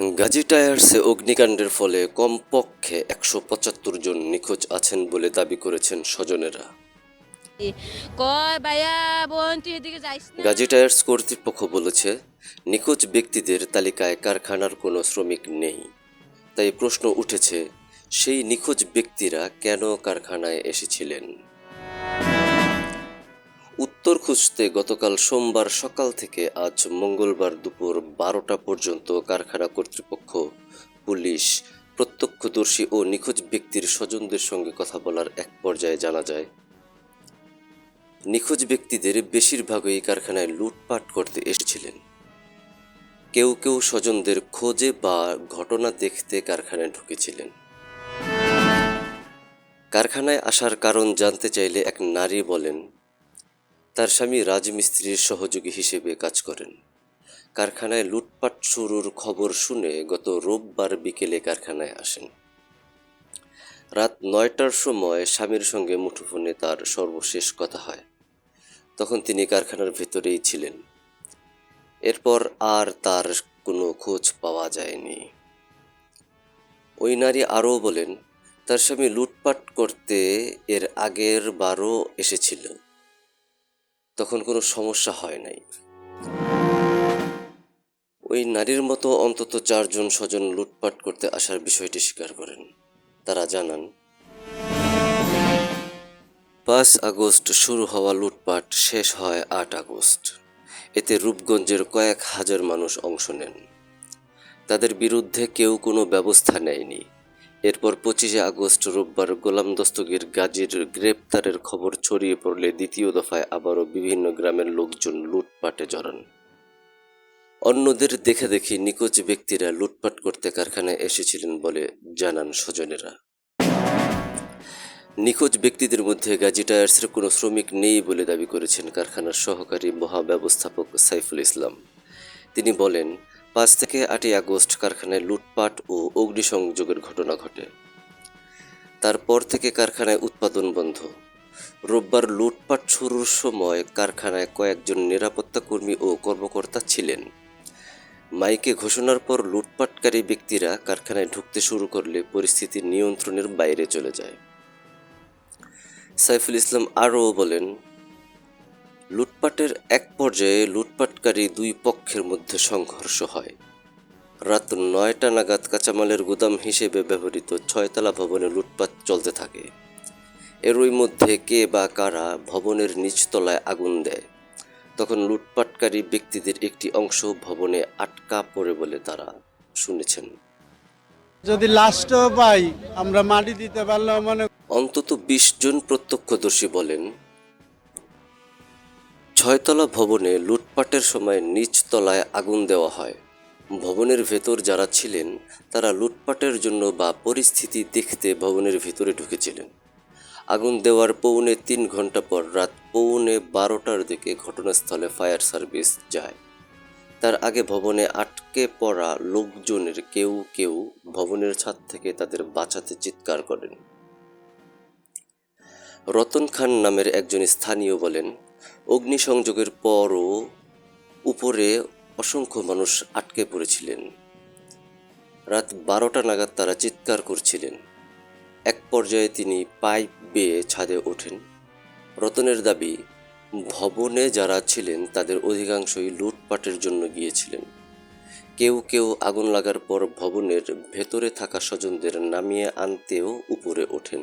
গাজী টায়ার্সে অগ্নিকাণ্ডের ফলে কমপক্ষে ১৭৫ জন নিখোঁজ আছেন বলে দাবি করেছেন স্বজনেরা। কয় ভাইয়া বোন তুই এদিকে যাইস না। গাজী টায়ার্স কর্তৃপক্ষ বলেছে, নিখোঁজ ব্যক্তিদের তালিকায় কারখানার কোনো শ্রমিক নেই। তাই প্রশ্ন উঠেছে, সেই নিখোঁজ ব্যক্তিরা কেন কারখানায় এসেছিলেন? উত্তর খুঁজতে গতকাল সোমবার সকাল থেকে আজ মঙ্গলবার দুপুর ১২টা পর্যন্ত কারখানা কর্তৃপক্ষ, পুলিশ, প্রত্যক্ষদর্শী ও নিখোঁজ ব্যক্তির স্বজনদের সঙ্গে কথা বলার এক পর্যায়ে জানা যায়, নিখোঁজ ব্যক্তিদের বেশিরভাগই কারখানায় লুটপাট করতে এসেছিলেন। কেউ কেউ স্বজনদের খোঁজে বা ঘটনা দেখতে কারখানায় ঢুকেছিলেন। কারখানায় আসার কারণ জানতে চাইলে এক নারী বলেন, তার স্বামী রাজমিস্ত্রির সহযোগী হিসেবে কাজ করেন। কারখানায় লুটপাট শুরুর খবর শুনে গত রোববার বিকেলে কারখানায় আসেন। রাত ৯টার সময় স্বামীর সঙ্গে মুঠোফোনে তার সর্বশেষ কথা হয়। তখন তিনি কারখানার ভেতরেই ছিলেন। এরপর আর তার কোনো খোঁজ পাওয়া যায়নি। ওই নারী আরও বলেন, তার স্বামী লুটপাট করতে এর আগের বারও এসেছিল, তখন কোনো সমস্যা হয় নাই। ওই নারীর মতো অন্তত ৪ জন স্বজন লুটপাট করতে আসার বিষয়টি স্বীকার করেন। তারা জানান, ৫ আগস্ট শুরু হওয়া লুটপাট শেষ হয় ৮ আগস্ট। এতে রূপগঞ্জের কয়েক হাজার মানুষ অংশ নেন। তাদের বিরুদ্ধে কেউ কোনো ব্যবস্থা নেয়নি। এরপর ২৫ আগস্ট রোববার গোলাম দস্তগীর গাজীর গ্রেপ্তারের খবর ছড়িয়ে পড়লে দ্বিতীয় দফায় আবারও বিভিন্ন গ্রামের লোকজন লুটপাটে জড়ান। অন্যদের দেখে দেখে নিখোঁজ ব্যক্তিরা লুটপাট করতে কারখানায় এসেছিলেন বলে জানান স্বজনেরা। নিখোঁজ ব্যক্তিদের মধ্যে গাজী টায়ার্সের কোনো শ্রমিক নেই বলে দাবি করেছেন কারখানার সহকারী মহাব্যবস্থাপক সাইফুল ইসলাম। তিনি বলেন, ৫ থেকে ৮ই আগস্ট কারখানায় লুটপাট ও অগ্নিসংযোগের ঘটনা ঘটে। তারপর থেকে কারখানায় উৎপাদন বন্ধ। রোববার লুটপাট শুরুর সময় কারখানায় কয়েকজন নিরাপত্তা কর্মী ও কর্মকর্তা ছিলেন। মাইকে ঘোষণার পর লুটপাটকারী ব্যক্তিরা কারখানায় ঢুকতে শুরু করলে পরিস্থিতি নিয়ন্ত্রণের বাইরে চলে যায়। সাইফুল ইসলাম আরও বলেন, লুটপাটের এক পর্যায়ে লুটপাটকারী দুই পক্ষের মধ্যে সংঘর্ষ হয়। রাত ৯টা নাগাদ কাঁচামালের গুদাম হিসেবে ব্যবহৃত ৬তলা ভবনে লুটপাট চলতে থাকে। এরই মধ্যে কে বা কারা ভবনের নিচতলায় আগুন দেয়। তখন লুটপাটকারী ব্যক্তিদের একটি অংশ ভবনে আটকা পড়ে বলে তারা শুনেছেন। যদি লাশটাও পাই আমরা মাটি দিতে পারলেও অন্তত ২০ জন প্রত্যক্ষদর্শী বলেন, ৬তলা ভবনে লুটপাটের সময় নিচতলায় আগুন দেওয়া হয়। ভবনের ভেতর যারা ছিলেন তারা লুটপাটের জন্য বা পরিস্থিতি দেখতে ভবনের ভিতরে ঢুকেছিলেন। আগুন দেওয়ার পৌনে ৩ ঘন্টা পর রাত পৌনে ১২টার দিকে ঘটনাস্থলে ফায়ার সার্ভিস যায়। তার আগে ভবনে আটকে পড়া লোকজনের কেউ কেউ ভবনের ছাদ থেকে তাদের বাঁচাতে চিৎকার করেন। রতন খান নামের একজন স্থানীয় বলেন, অগ্নিসংযোগের পরও উপরে অসংখ্য মানুষ আটকে পড়েছিলেন। রাত ১২টা নাগাদ তারা চিৎকার করছিলেন। এক পর্যায়ে তিনি পাইপ বেয়ে ছাদে ওঠেন। রতনের দাবি, ভবনে যারা ছিলেন তাদের অধিকাংশই লুটপাটের জন্য গিয়েছিলেন। কেউ কেউ আগুন লাগার পর ভবনের ভেতরে থাকা স্বজনদের নামিয়ে আনতেও উপরে ওঠেন।